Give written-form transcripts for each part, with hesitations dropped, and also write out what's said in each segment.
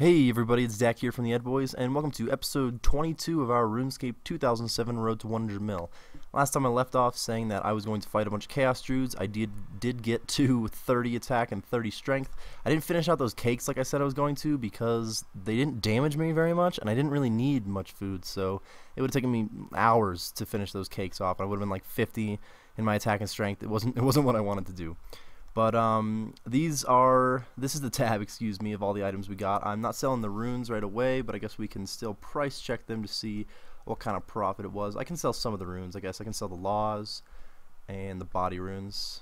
Hey everybody, it's Dak here from the Ed Boys, and welcome to episode 22 of our RuneScape 2007 Road to 100 Mil. Last time I left off saying that I was going to fight a bunch of Chaos Druids. I did get to 30 attack and 30 strength. I didn't finish out those cakes like I said I was going to because they didn't damage me very much, and I didn't really need much food, so it would have taken me hours to finish those cakes off. I would have been like 50 in my attack and strength. It wasn't what I wanted to do. But this is the tab, excuse me, of all the items we got. I'm not selling the runes right away, but I guess we can still price check them to see what kind of profit it was. I can sell some of the runes, I guess. I can sell the laws and the body runes.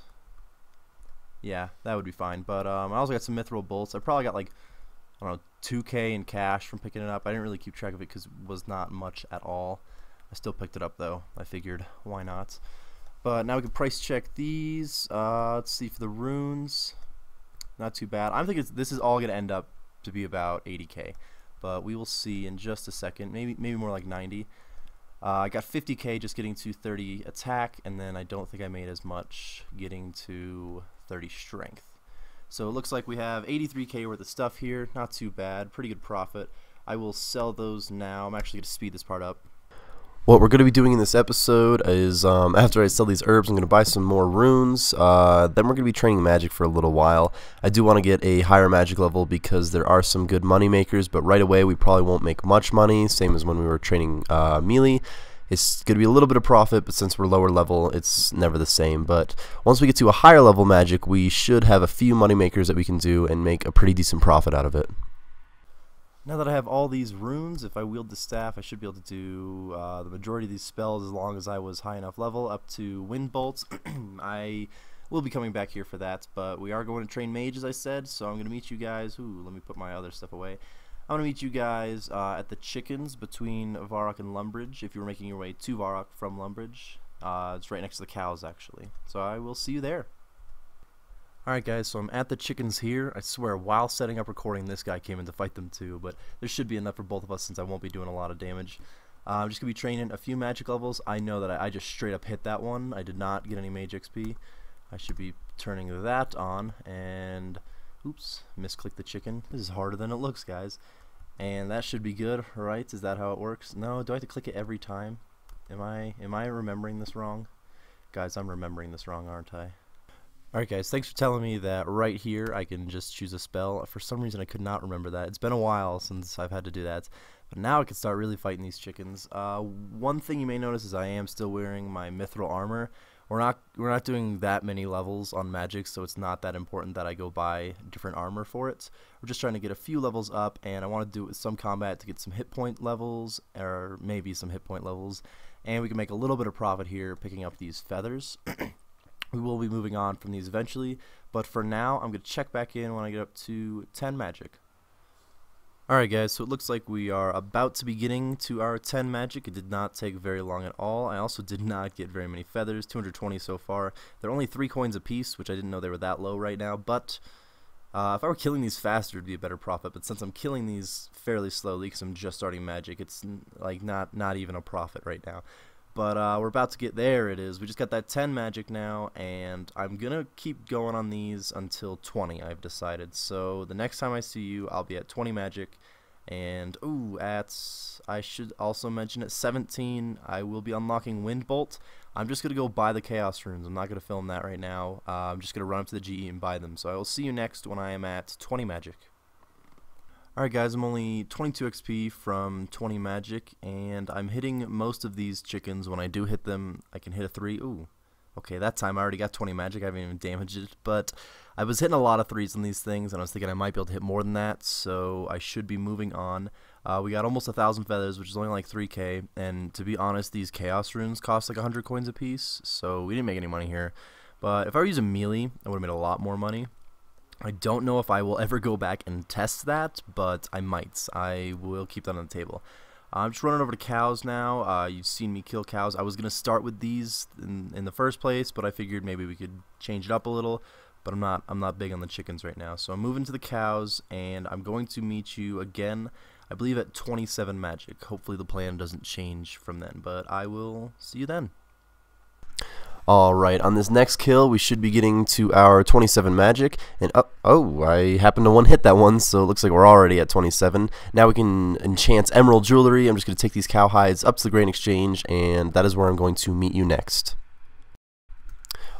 Yeah, that would be fine. But I also got some mithril bolts. I probably got like, I don't know, 2k in cash from picking it up. I didn't really keep track of it because it was not much at all. I still picked it up though. I figured, why not? But now we can price check these. Let's see for the runes. Not too bad. I'm thinking this is all going to end up to be about 80k. But we will see in just a second. Maybe more like 90. I got 50k just getting to 30 attack, and then I don't think I made as much getting to 30 strength. So it looks like we have 83k worth of stuff here. Not too bad. Pretty good profit. I will sell those now. I'm actually going to speed this part up. What we're going to be doing in this episode is, after I sell these herbs, I'm going to buy some more runes. Then we're going to be training magic for a little while. I do want to get a higher magic level because there are some good money makers, but right away we probably won't make much money, same as when we were training melee. It's going to be a little bit of profit, but since we're lower level, it's never the same. But once we get to a higher level magic, we should have a few money makers that we can do and make a pretty decent profit out of it. Now that I have all these runes, if I wield the staff, I should be able to do the majority of these spells as long as I was high enough level, up to wind bolts. I will be coming back here for that, but we are going to train mage, as I said, so I'm going to meet you guys. Ooh, let me put my other stuff away. I'm going to meet you guys at the chickens between Varrock and Lumbridge, if you were making your way to Varrock from Lumbridge. It's right next to the cows, actually. So I will see you there. Alright guys, so I'm at the chickens here. I swear, while setting up recording, this guy came in to fight them too, but there should be enough for both of us since I won't be doing a lot of damage. I'm just going to be training a few magic levels. I know that I just straight up hit that one. I did not get any mage XP. I should be turning that on, and oops, misclicked the chicken. This is harder than it looks, guys. And that should be good, right? Is that how it works? No, do I have to click it every time? Am I remembering this wrong? Guys, I'm remembering this wrong, aren't I? Alright guys, thanks for telling me that right here I can just choose a spell. For some reason I could not remember that. It's been a while since I've had to do that. But now I can start really fighting these chickens. One thing you may notice is I am still wearing my mithril armor. We're not doing that many levels on magic, so it's not that important that I go buy different armor for it. We're just trying to get a few levels up, and I want to do it with some combat to get some hit point levels, or maybe some hit point levels. And we can make a little bit of profit here picking up these feathers. We will be moving on from these eventually, but for now, I'm going to check back in when I get up to 10 magic. Alright guys, so it looks like we are about to be getting to our 10 magic. It did not take very long at all. I also did not get very many feathers, 220 so far. They're only 3 coins a piece, which I didn't know they were that low right now, but if I were killing these faster, it would be a better profit, but since I'm killing these fairly slowly because I'm just starting magic, it's like not even a profit right now. But we're about to get there. It is. We just got that 10 magic now, and I'm going to keep going on these until 20, I've decided. So the next time I see you, I'll be at 20 magic. And, ooh, I should also mention at 17, I will be unlocking Wind Bolt. I'm just going to go buy the Chaos Runes. I'm not going to film that right now. I'm just going to run up to the GE and buy them. So I will see you next when I am at 20 magic. Alright guys, I'm only 22 XP from 20 magic, and I'm hitting most of these chickens. When I do hit them, I can hit a 3. Ooh, okay, that time I already got 20 magic. I haven't even damaged it, but I was hitting a lot of 3s on these things, and I was thinking I might be able to hit more than that, so I should be moving on. We got almost 1,000 feathers, which is only like 3k, and to be honest, these Chaos Runes cost like 100 coins a piece, so we didn't make any money here. But if I were using melee, I would have made a lot more money. I don't know if I will ever go back and test that, but I might. I will keep that on the table. I'm just running over to cows now. You've seen me kill cows. I was going to start with these in the first place, but I figured maybe we could change it up a little. But I'm not big on the chickens right now. So I'm moving to the cows, and I'm going to meet you again, I believe at 27 magic. Hopefully the plan doesn't change from then, but I will see you then. Alright, on this next kill, we should be getting to our 27 magic, and oh, I happened to one-hit that one, so it looks like we're already at 27. Now we can enchant emerald jewelry. I'm just going to take these cowhides up to the grain exchange, and that is where I'm going to meet you next.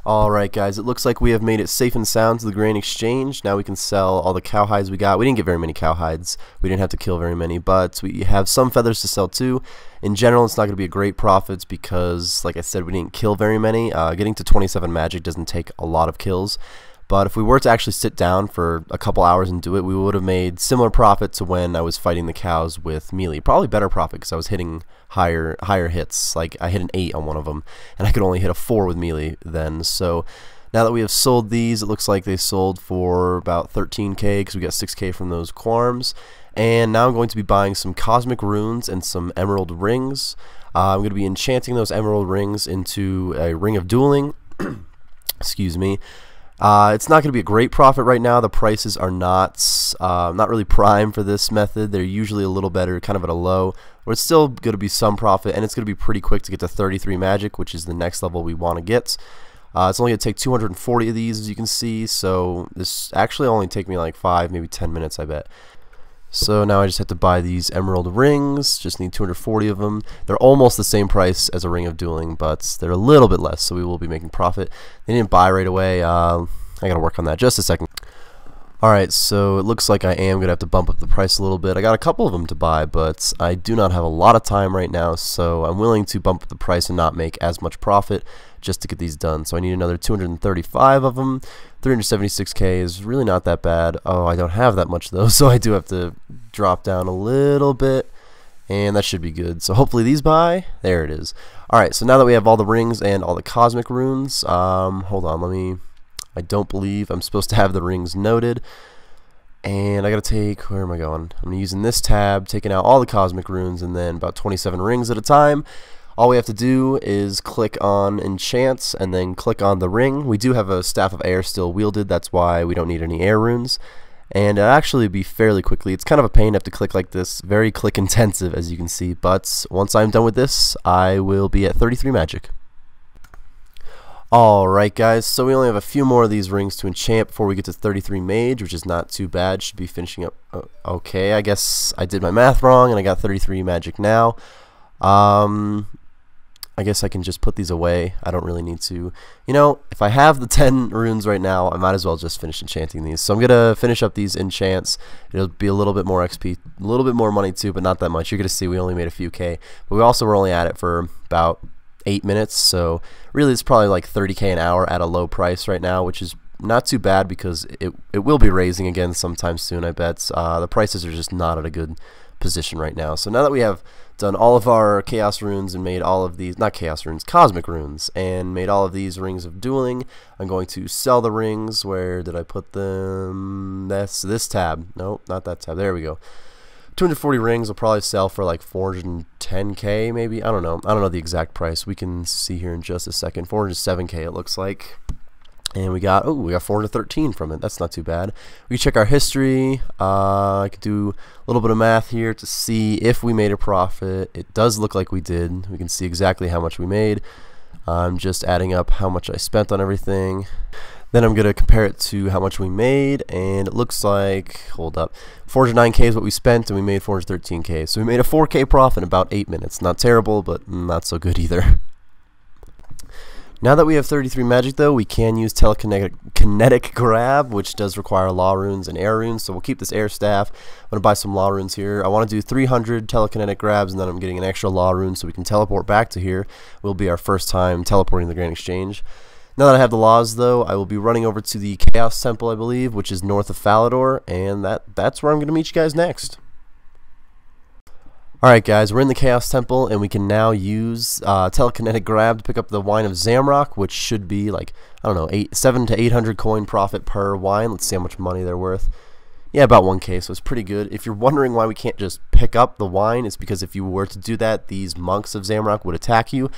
Alright guys, it looks like we have made it safe and sound to the grain exchange. Now we can sell all the cowhides we got. We didn't get very many cowhides. We didn't have to kill very many, but we have some feathers to sell too. In general, it's not going to be a great profits because, like I said, we didn't kill very many. Getting to 27 magic doesn't take a lot of kills. But if we were to actually sit down for a couple hours and do it, we would have made similar profit to when I was fighting the cows with melee. Probably better profit because I was hitting higher hits. Like I hit an 8 on one of them, and I could only hit a 4 with melee then. So now that we have sold these, it looks like they sold for about 13k because we got 6k from those quarms. And now I'm going to be buying some cosmic runes and some emerald rings. I'm going to be enchanting those emerald rings into a ring of dueling. Excuse me. It's not going to be a great profit right now. The prices are not really prime for this method. They're usually a little better, kind of at a low. But it's still going to be some profit, and it's going to be pretty quick to get to 33 magic, which is the next level we want to get. It's only going to take 240 of these, as you can see, so this actually only take me like 5, maybe 10 minutes, I bet. So now I just have to buy these emerald rings, just need 240 of them. They're almost the same price as a ring of dueling, but they're a little bit less, so we will be making profit. They didn't buy right away. I gotta work on that just a second. Alright, so it looks like I am gonna have to bump up the price a little bit. I got a couple of them to buy, but I do not have a lot of time right now, so I'm willing to bump up the price and not make as much profit just to get these done. So I need another 235 of them. 376k is really not that bad. Oh, I don't have that much though, so I do have to drop down a little bit, and that should be good. So hopefully these buy. There it is. Alright, so now that we have all the rings and all the cosmic runes, hold on, I don't believe I'm supposed to have the rings noted. And I gotta take, where am I going? I'm using this tab, taking out all the cosmic runes, and then about 27 rings at a time. All we have to do is click on enchants and then click on the ring. We do have a staff of air still wielded, that's why we don't need any air runes. And it'll actually be fairly quickly. It's kind of a pain to have to click like this, very click intensive as you can see, but once I'm done with this, I will be at 33 magic. Alright guys, so we only have a few more of these rings to enchant before we get to 33 mage, which is not too bad. Should be finishing up. Okay, I guess I did my math wrong and I got 33 magic now. I guess I can just put these away. I don't really need to. You know, if I have the 10 runes right now, I might as well just finish enchanting these. So I'm going to finish up these enchants. It'll be a little bit more XP, a little bit more money too, but not that much. You're going to see we only made a few K. But we also were only at it for about 8 minutes. So really it's probably like 30k an hour at a low price right now, which is not too bad because it will be raising again sometime soon, I bet. The prices are just not at a good position right now. So now that we have done all of our chaos runes and made all of these, not chaos runes, cosmic runes, and made all of these rings of dueling, I'm going to sell the rings. Where did I put them? That's this tab. Nope, not that tab. There we go. 240 rings will probably sell for like 410k maybe. I don't know the exact price. We can see here in just a second. 407k it looks like. And we got 413 from it. That's not too bad. We can check our history. I could do a little bit of math here to see if we made a profit. It does look like we did. We can see exactly how much we made. I'm just adding up how much I spent on everything. Then I'm going to compare it to how much we made, and it looks like, hold up, 409k is what we spent, and we made 413k. So we made a 4k profit in about 8 minutes. Not terrible, but not so good either. Now that we have 33 magic though, we can use telekinetic grab, which does require law runes and air runes, so we'll keep this air staff. I'm going to buy some law runes here. I want to do 300 telekinetic grabs, and then I'm getting an extra law rune so we can teleport back to here. Will be our first time teleporting the Grand Exchange. Now that I have the laws though, I will be running over to the Chaos Temple, I believe, which is north of Falador, and that's where I'm going to meet you guys next. Alright guys, we're in the Chaos Temple, and we can now use telekinetic grab to pick up the wine of Zamrock, which should be like, I don't know, 700 to 800 coin profit per wine. Let's see how much money they're worth. Yeah, about 1k, so it's pretty good. If you're wondering why we can't just pick up the wine, it's because if you were to do that, these monks of Zamrock would attack you.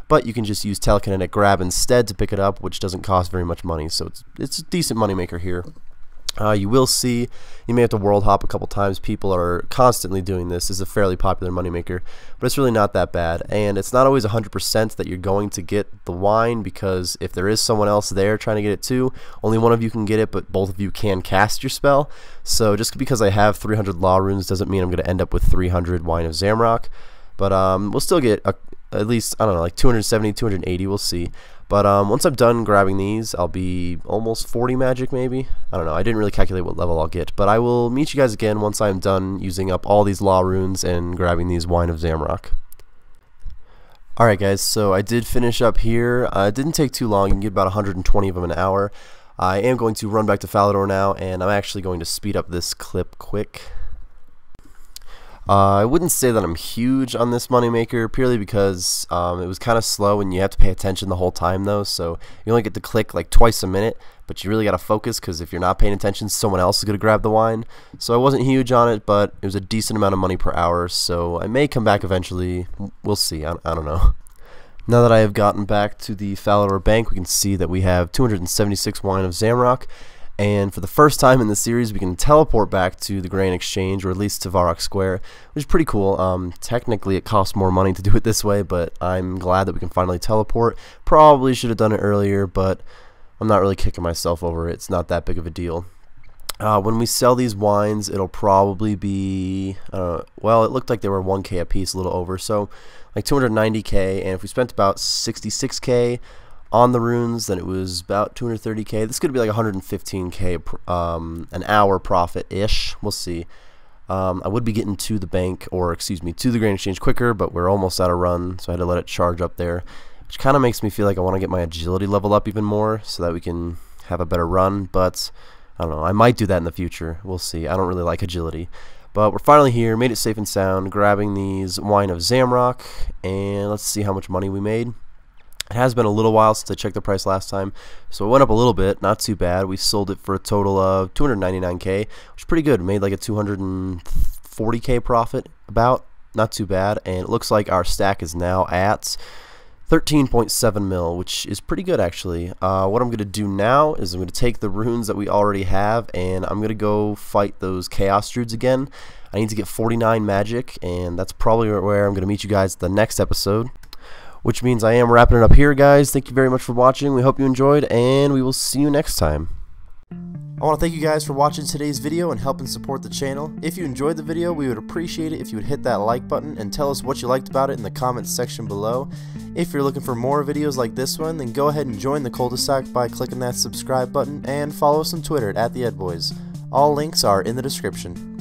But you can just use telekinetic grab instead to pick it up, which doesn't cost very much money, so it's a decent moneymaker here. You will see, you may have to world hop a couple times. People are constantly doing this. This is a fairly popular moneymaker, but it's really not that bad. And it's not always 100% that you're going to get the wine, because if there is someone else there trying to get it too, only one of you can get it, but both of you can cast your spell. So just because I have 300 law runes doesn't mean I'm going to end up with 300 Wine of Zamrock. But we'll still get at least, I don't know, like 270, 280, we'll see. But once I'm done grabbing these, I'll be almost 40 magic maybe. I don't know, I didn't really calculate what level I'll get. But I will meet you guys again once I'm done using up all these law runes and grabbing these Wine of Zamrock. Alright guys, so I did finish up here. It didn't take too long. You can get about 120 of them an hour. I am going to run back to Falador now, and I'm actually going to speed up this clip quick. I wouldn't say that I'm huge on this moneymaker, purely because it was kind of slow and you have to pay attention the whole time though, so you only get to click like twice a minute, but you really got to focus, because if you're not paying attention, someone else is going to grab the wine. So I wasn't huge on it, but it was a decent amount of money per hour, so I may come back eventually. We'll see. I don't know. Now that I have gotten back to the Falador Bank, we can see that we have 276 Wine of Zamrock. And for the first time in the series, we can teleport back to the Grand Exchange, or at least to Varrock Square, which is pretty cool. Technically, it costs more money to do it this way, but I'm glad that we can finally teleport. Probably should have done it earlier, but I'm not really kicking myself over it. It's not that big of a deal. When we sell these wines, it'll probably be, well, it looked like they were 1K a piece, a little over, so like 290K, and if we spent about 66K on the runes, then it was about 230K. This could be like 115K an hour profit-ish. We'll see. I would be getting to the bank, or excuse me, to the Grand Exchange quicker, but we're almost out of run, so I had to let it charge up there, which kind of makes me feel like I want to get my agility level up even more so that we can have a better run, but I don't know. I might do that in the future. We'll see. I don't really like agility. But we're finally here, made it safe and sound, grabbing these Wine of Zamrock, and let's see how much money we made. It has been a little while since I checked the price last time, so it went up a little bit, not too bad. We sold it for a total of 299K, which is pretty good. We made like a 240K profit, about, not too bad, and it looks like our stack is now at 13.7 mil, which is pretty good actually. What I'm going to do now is I'm going to take the runes that we already have, and I'm going to go fight those Chaos Druids again. I need to get 49 magic, and that's probably where I'm going to meet you guys the next episode. Which means I am wrapping it up here, guys. Thank you very much for watching. We hope you enjoyed, and we will see you next time. I want to thank you guys for watching today's video and helping support the channel. If you enjoyed the video, we would appreciate it if you would hit that like button and tell us what you liked about it in the comments section below. If you're looking for more videos like this one, then go ahead and join the cul-de-sac by clicking that subscribe button, and follow us on Twitter at @TheEdBoys. All links are in the description.